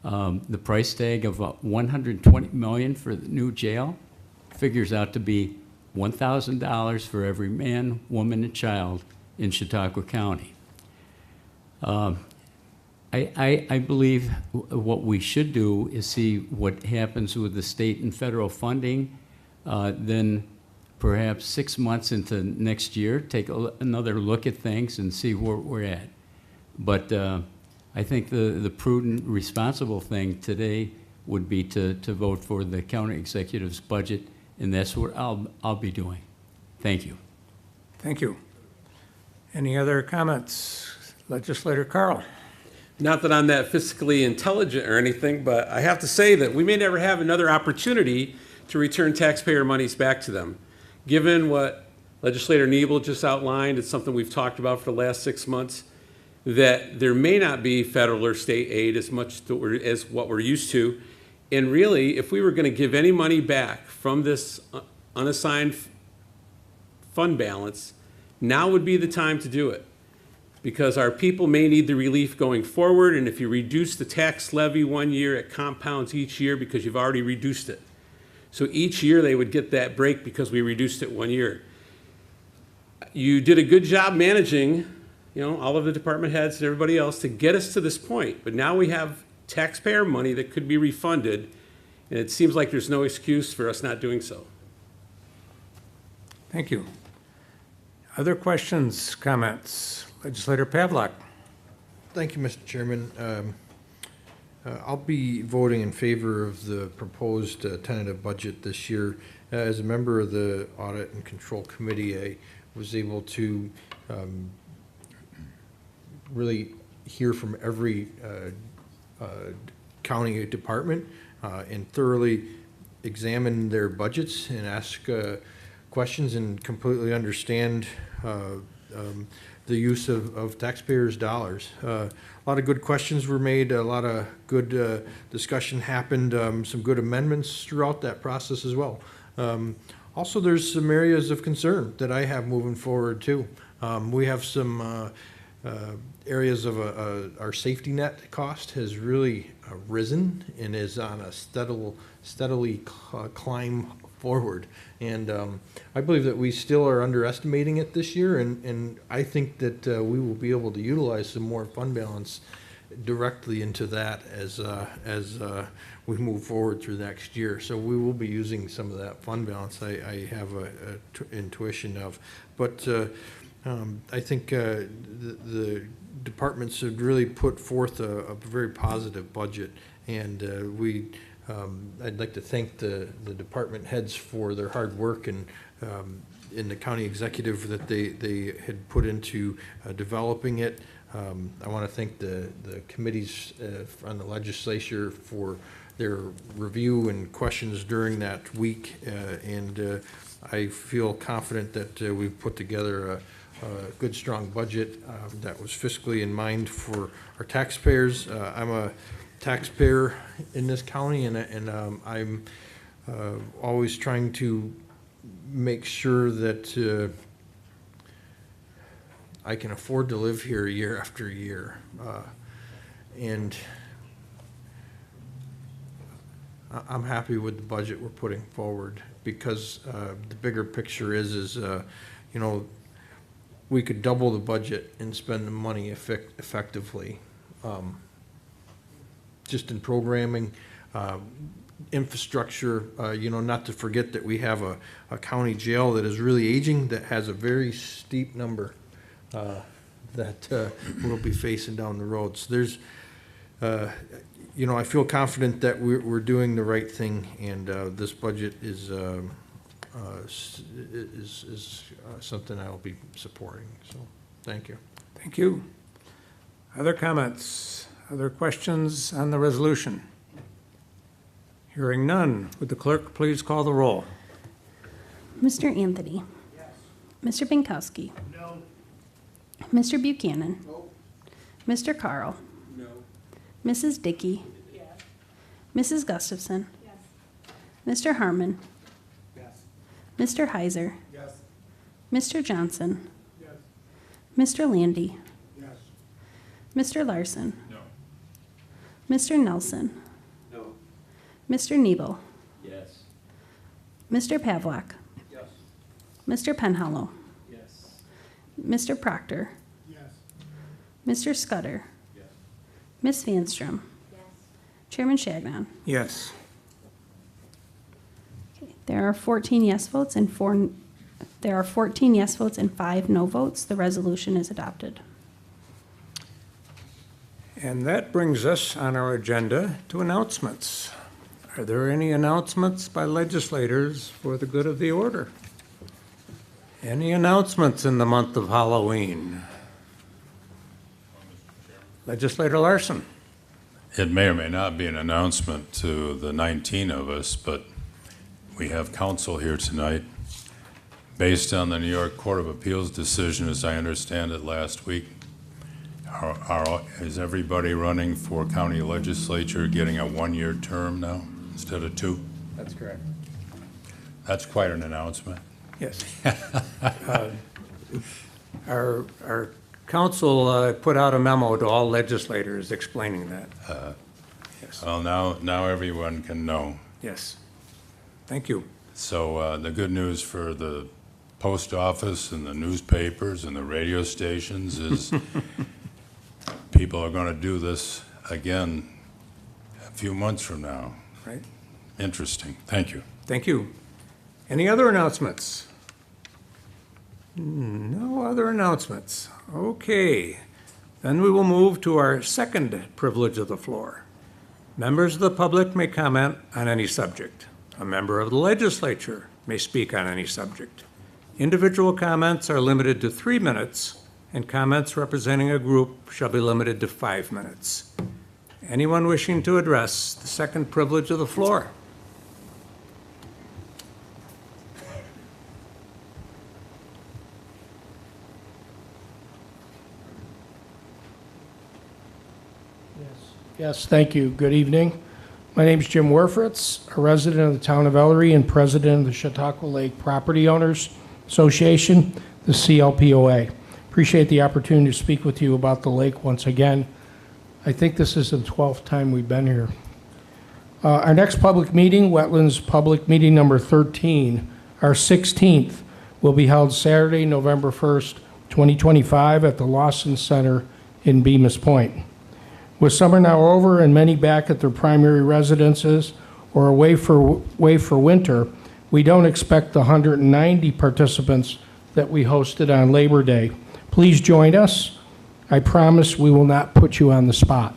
Speaker 3: the price tag of $120 million for the new jail figures out to be $1,000 for every man, woman, and child in Chautauqua County. I believe what we should do is see what happens with the state and federal funding, then perhaps 6 months into next year, take another look at things and see where we're at. But I think the prudent, responsible thing today would be to vote for the county executive's budget, and that's what I'll be doing. Thank you.
Speaker 1: Thank you. Any other comments? Legislator Carl.
Speaker 4: Not that I'm that fiscally intelligent or anything, but I have to say that we may never have another opportunity to return taxpayer monies back to them. Given what Legislator Nebel just outlined, it's something we've talked about for the last 6 months, that there may not be federal or state aid as much as what we're used to. And really, if we were going to give any money back from this unassigned fund balance, now would be the time to do it. Because our people may need the relief going forward, and if you reduce the tax levy 1 year, it compounds each year because you've already reduced it. So each year they would get that break because we reduced it 1 year. You did a good job managing, all of the department heads and everybody else to get us to this point, but now we have taxpayer money that could be refunded, and it seems like there's no excuse for us not doing so.
Speaker 1: Thank you. Other questions, comments? Legislator Pavlik.
Speaker 10: Thank you, Mr. Chairman. I'll be voting in favor of the proposed tentative budget this year. As a member of the Audit and Control Committee, I was able to really hear from every county department and thoroughly examine their budgets and ask questions and completely understand the use of taxpayers' dollars. A lot of good questions were made, a lot of good discussion happened, some good amendments throughout that process as well. Also, there's some areas of concern that I have moving forward too. We have some areas of our safety net cost has really risen and is on a steadily climb forward. And I believe that we still are underestimating it this year, and I think that we will be able to utilize some more fund balance directly into that as we move forward through next year. So we will be using some of that fund balance, I have a intuition of. But I think the departments should really put forth a very positive budget, and I'd like to thank the department heads for their hard work and in the county executive that they had put into developing it. I want to thank the committees on the legislature for their review and questions during that week, and I feel confident that we've put together a good, strong budget that was fiscally in mind for our taxpayers. I'm a taxpayer in this county, and I'm always trying to make sure that I can afford to live here year after year. And I'm happy with the budget we're putting forward, because the bigger picture is you know, we could double the budget and spend the money effectively, just in programming, infrastructure, you know, not to forget that we have a county jail that is really aging, that has a very steep number that we'll be facing down the road. So there's, you know, I feel confident that we're doing the right thing, and this budget is something I'll be supporting. So, thank you.
Speaker 1: Thank you. Other comments? Other questions on the resolution? Hearing none, would the clerk please call the roll?
Speaker 2: Mr. Anthony? Yes. Mr. Binkowski?
Speaker 6: No.
Speaker 2: Mr. Buchanan?
Speaker 6: No.
Speaker 2: Mr. Carl?
Speaker 4: No.
Speaker 2: Mrs. Dickey? Yes. Mrs. Gustafson? Yes. Mr. Harmon?
Speaker 6: Yes.
Speaker 2: Mr. Heiser?
Speaker 6: Yes.
Speaker 2: Mr. Johnson?
Speaker 6: Yes.
Speaker 2: Mr. Landy?
Speaker 6: Yes.
Speaker 2: Mr. Larson?
Speaker 5: No.
Speaker 2: Mr. Nelson?
Speaker 4: No.
Speaker 2: Mr. Nebel?
Speaker 3: Yes.
Speaker 2: Mr. Pavlak?
Speaker 4: Yes.
Speaker 2: Mr. Penhallow?
Speaker 4: Yes.
Speaker 2: Mr. Proctor?
Speaker 6: Yes.
Speaker 2: Mr. Scudder?
Speaker 4: Yes.
Speaker 2: Ms. Vanstrom? Yes. Chairman Shagnon?
Speaker 1: Yes.
Speaker 2: Okay, there are 14 yes votes and 5 no votes. The resolution is adopted.
Speaker 1: And that brings us on our agenda to announcements. Are there any announcements by legislators for the good of the order? Any announcements in the month of Halloween? Legislator Larson.
Speaker 5: It may or may not be an announcement to the 19 of us, but we have counsel here tonight. Based on the New York Court of Appeals decision, as I understand it last week, is everybody running for county legislature getting a one-year term now instead of 2?
Speaker 4: That's correct.
Speaker 5: That's quite an announcement.
Speaker 1: Yes. Our council put out a memo to all legislators explaining that. Yes.
Speaker 5: Well, now everyone can know.
Speaker 1: Yes. Thank you.
Speaker 5: So the good news for the post office and the newspapers and the radio stations is people are going to do this again a few months from now.
Speaker 1: Right.
Speaker 5: Interesting. Thank you.
Speaker 1: Thank you. Any other announcements? No other announcements. Okay. Then we will move to our second privilege of the floor. Members of the public may comment on any subject. A member of the legislature may speak on any subject. Individual comments are limited to 3 minutes, and comments representing a group shall be limited to 5 minutes. Anyone wishing to address the second privilege of the floor?
Speaker 11: Yes, thank you. Good evening. My name is Jim Werfritz, a resident of the town of Ellery and president of the Chautauqua Lake Property Owners Association, the CLPOA. Appreciate the opportunity to speak with you about the lake once again. I think this is the 12th time we've been here. Our next public meeting, Wetlands Public Meeting number 13, our 16th, will be held Saturday, November 1st, 2025 at the Lawson Center in Bemis Point. With summer now over and many back at their primary residences or away for winter, we don't expect the 190 participants that we hosted on Labor Day. Please join us. I promise we will not put you on the spot.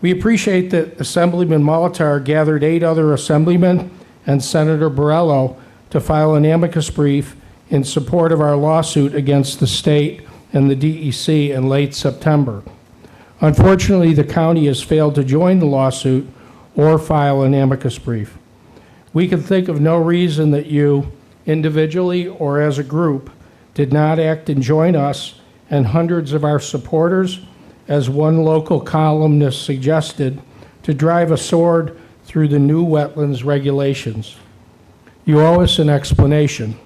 Speaker 11: We appreciate that Assemblyman Molitor gathered 8 other assemblymen and Senator Borrello to file an amicus brief in support of our lawsuit against the state and the DEC in late September. Unfortunately, the county has failed to join the lawsuit or file an amicus brief. We can think of no reason that you, individually or as a group, did not act and join us and hundreds of our supporters, as one local columnist suggested, to drive a sword through the new wetlands regulations. You owe us an explanation.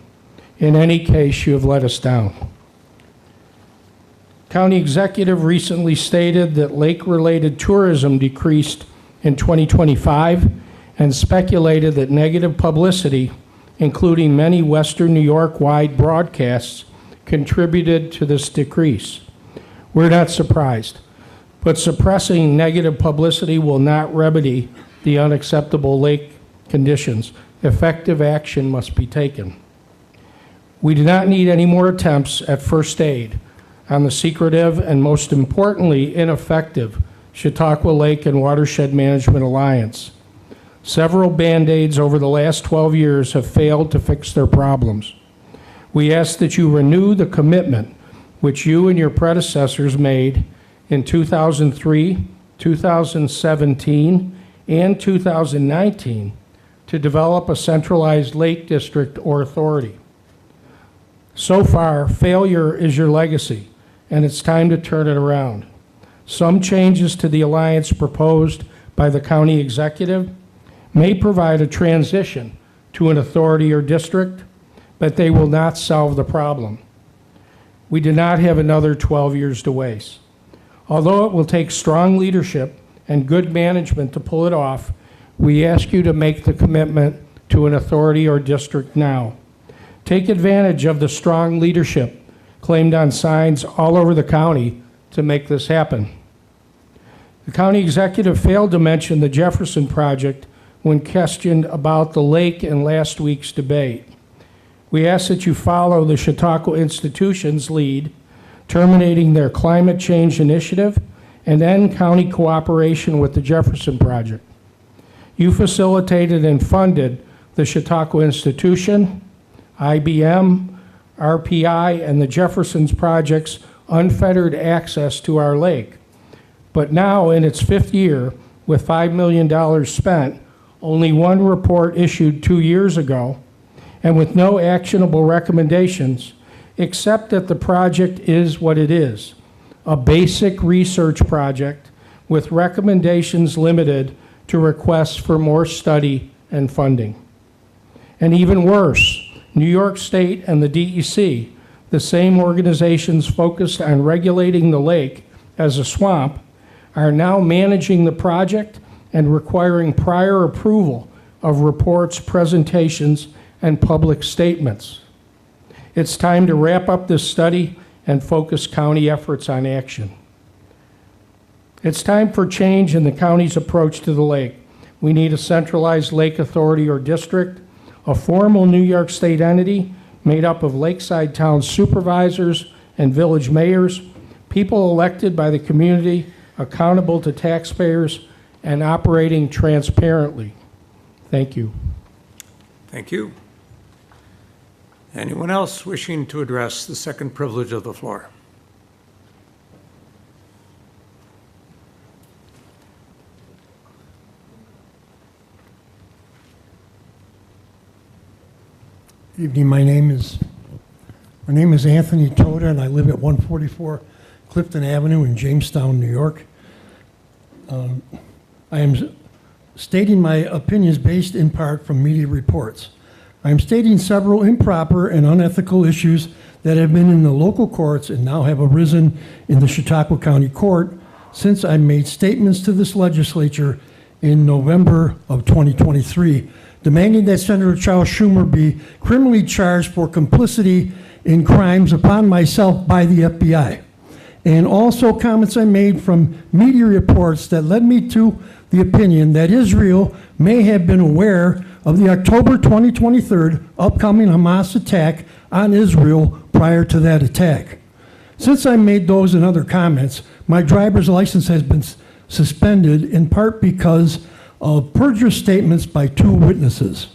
Speaker 11: In any case, you have let us down. County executive recently stated that lake-related tourism decreased in 2025 and speculated that negative publicity, including many Western New York-wide broadcasts, contributed to this decrease. We're not surprised, but suppressing negative publicity will not remedy the unacceptable lake conditions. Effective action must be taken. We do not need any more attempts at first aid on the secretive and, most importantly, ineffective Chautauqua Lake and Watershed Management Alliance. Several Band-Aids over the last 12 years have failed to fix their problems. We ask that you renew the commitment which you and your predecessors made in 2003, 2017, and 2019 to develop a centralized lake district or authority. So far, failure is your legacy, and it's time to turn it around. Some changes to the alliance proposed by the county executive may provide a transition to an authority or district, but they will not solve the problem. We do not have another 12 years to waste. Although it will take strong leadership and good management to pull it off, we ask you to make the commitment to an authority or district now. Take advantage of the strong leadership claimed on signs all over the county to make this happen. The county executive failed to mention the Jefferson project when questioned about the lake in last week's debate. We ask that you follow the Chautauqua institution's lead, terminating their climate change initiative and end county cooperation with the Jefferson project. You facilitated and funded the Chautauqua Institution, IBM, RPI, and the Jefferson's project's unfettered access to our lake. But now, in its 5th year, with $5 million spent, only one report issued 2 years ago, and with no actionable recommendations, except that the project is what it is, a basic research project with recommendations limited to requests for more study and funding. And even worse, New York State and the DEC, the same organizations focused on regulating the lake as a swamp, are now managing the project and requiring prior approval of reports, presentations, and public statements. It's time to wrap up this study and focus county efforts on action. It's time for change in the county's approach to the lake. We need a centralized lake authority or district, a formal New York State entity made up of lakeside town supervisors and village mayors, people elected by the community, accountable to taxpayers, and operating transparently. Thank you.
Speaker 1: Thank you. Anyone else wishing to address the second privilege of the floor?
Speaker 6: Evening, my name is Anthony Toda, and I live at 144 Clifton Avenue in Jamestown, New York. I am stating my opinions based in part from media reports. I am stating several improper and unethical issues that have been in the local courts and now have arisen in the Chautauqua County Court since I made statements to this legislature in November of 2023, demanding that Senator Charles Schumer be criminally charged for complicity in crimes upon myself by the FBI. And also comments I made from media reports that led me to the opinion that Israel may have been aware of the October 2023 upcoming Hamas attack on Israel prior to that attack. Since I made those and other comments, my driver's license has been suspended in part because of perjured statements by 2 witnesses.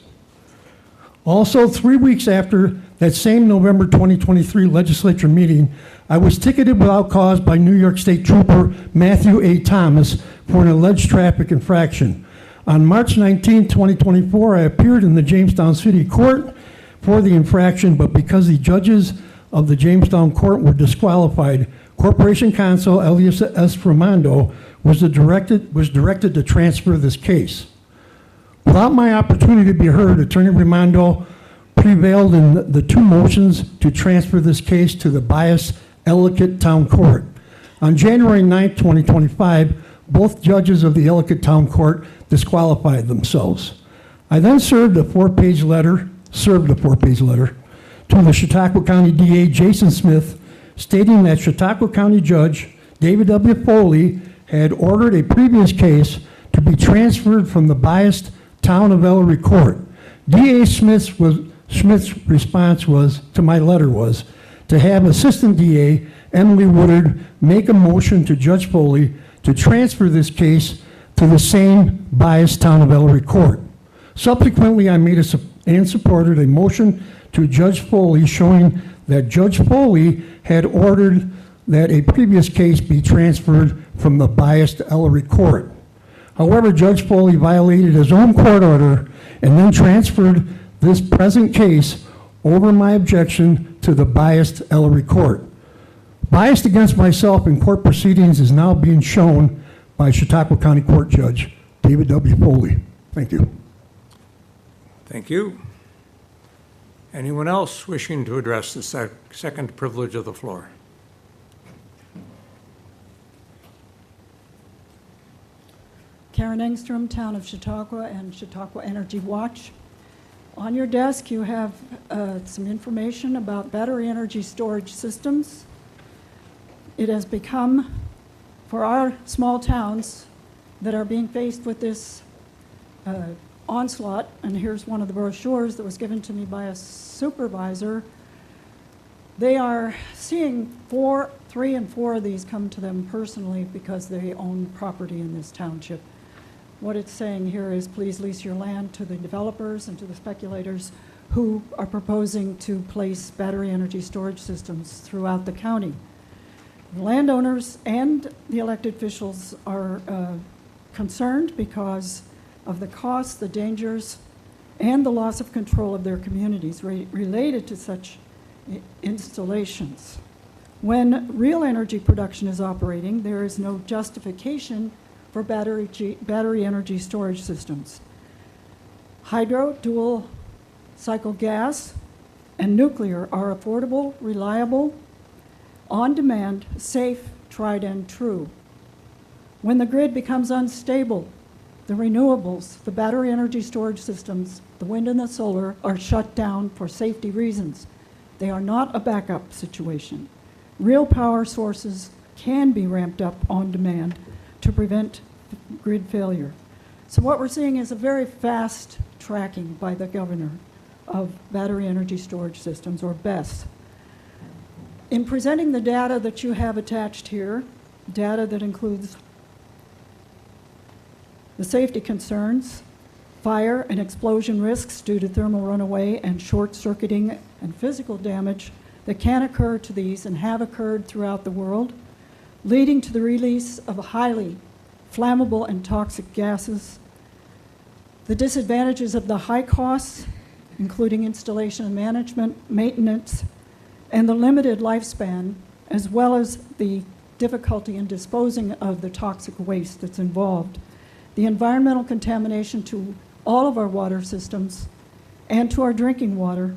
Speaker 6: Also, 3 weeks after that same November 2023 legislature meeting, I was ticketed without cause by New York State Trooper Matthew A. Thomas for an alleged traffic infraction. On March 19, 2024, I appeared in the Jamestown City Court for the infraction, but because the judges of the Jamestown Court were disqualified, Corporation Counsel Elias S. Ramondo was directed to transfer this case. Without my opportunity to be heard, Attorney Ramondo prevailed in the two motions to transfer this case to the biased Ellicott Town Court. On January 9, 2025, both judges of the Ellicott Town Court disqualified themselves. I then served a four-page letter to the Chautauqua County DA Jason Smith, stating that Chautauqua County Judge David W. Foley had ordered a previous case to be transferred from the biased Town of Ellery Court. DA Smith's response to my letter was to have Assistant DA Emily Woodard make a motion to Judge Foley to transfer this case to the same biased Town of Ellery Court. Subsequently, I made and supported a motion to Judge Foley showing that Judge Foley had ordered that a previous case be transferred from the biased Ellery Court. However, Judge Foley violated his own court order and then transferred this present case over my objection to the biased Ellery Court. Bias against myself in court proceedings is now being shown by Chautauqua County Court Judge David W. Foley. Thank you.
Speaker 1: Thank you. Anyone else wishing to address the second privilege of the floor?
Speaker 12: Karen Engstrom, Town of Chautauqua and Chautauqua Energy Watch. On your desk, you have some information about battery energy storage systems. It has become, for our small towns that are being faced with this onslaught, and here's one of the brochures that was given to me by a supervisor, they are seeing 3 and 4 of these come to them personally because they own property in this township. What it's saying here is please lease your land to the developers and to the speculators who are proposing to place battery energy storage systems throughout the county. The landowners and the elected officials are concerned because of the costs, the dangers, and the loss of control of their communities related to such installations. When real energy production is operating, there is no justification for battery energy storage systems. Hydro, dual cycle gas, and nuclear are affordable, reliable, on-demand, safe, tried and true. When the grid becomes unstable, the renewables, the battery energy storage systems, the wind and the solar are shut down for safety reasons. They are not a backup situation. Real power sources can be ramped up on demand to prevent grid failure. So what we're seeing is a very fast tracking by the governor of battery energy storage systems, or BESS. In presenting the data that you have attached here, data that includes the safety concerns, fire and explosion risks due to thermal runaway and short-circuiting and physical damage that can occur to these and have occurred throughout the world, leading to the release of highly flammable and toxic gases, the disadvantages of the high costs, including installation and management, maintenance, and the limited lifespan, as well as the difficulty in disposing of the toxic waste that's involved, the environmental contamination to all of our water systems and to our drinking water.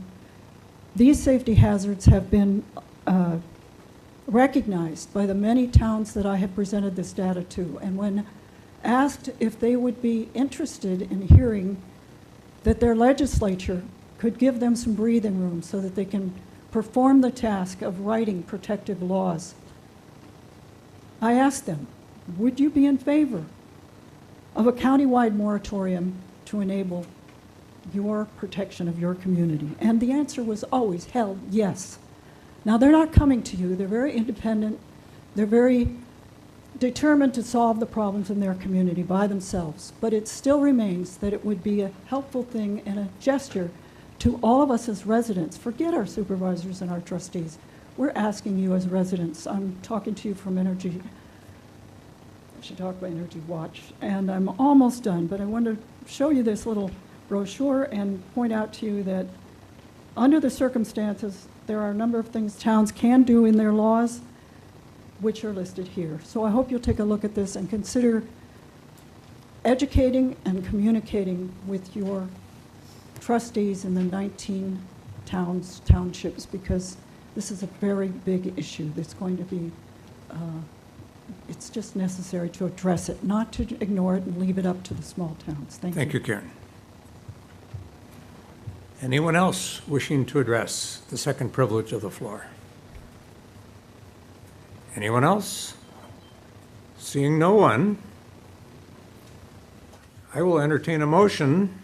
Speaker 12: These safety hazards have been recognized by the many towns that I have presented this data to. And when asked if they would be interested in hearing that their legislature could give them some breathing room so that they can perform the task of writing protective laws, I asked them, would you be in favor of a countywide moratorium to enable your protection of your community? And the answer was always hell yes. Now, they're not coming to you. They're very independent. They're very determined to solve the problems in their community by themselves. But it still remains that it would be a helpful thing and a gesture to all of us as residents, forget our supervisors and our trustees. We're asking you as residents, I'm talking to you from Chautauqua Energy Watch, and I'm almost done, but I want to show you this little brochure and point out to you that under the circumstances, there are a number of things towns can do in their laws, which are listed here. So I hope you'll take a look at this and consider educating and communicating with your trustees in the 19 townships, because this is a very big issue that's going to be, it's just necessary to address it, not to ignore it and leave it up to the small towns. Thank you.
Speaker 1: Thank you, Karen. Anyone else wishing to address the second privilege of the floor? Anyone else? Seeing no one, I will entertain a motion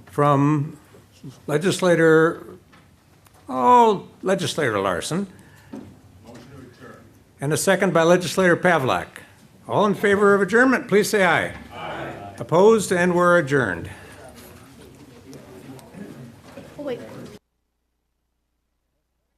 Speaker 1: from Legislator Larson.
Speaker 5: Motion to adjourn.
Speaker 1: And a second by Legislator Pavlak. All in favor of adjournment, please say aye.
Speaker 5: Aye.
Speaker 1: Opposed, and we're adjourned.
Speaker 2: Oh, wait.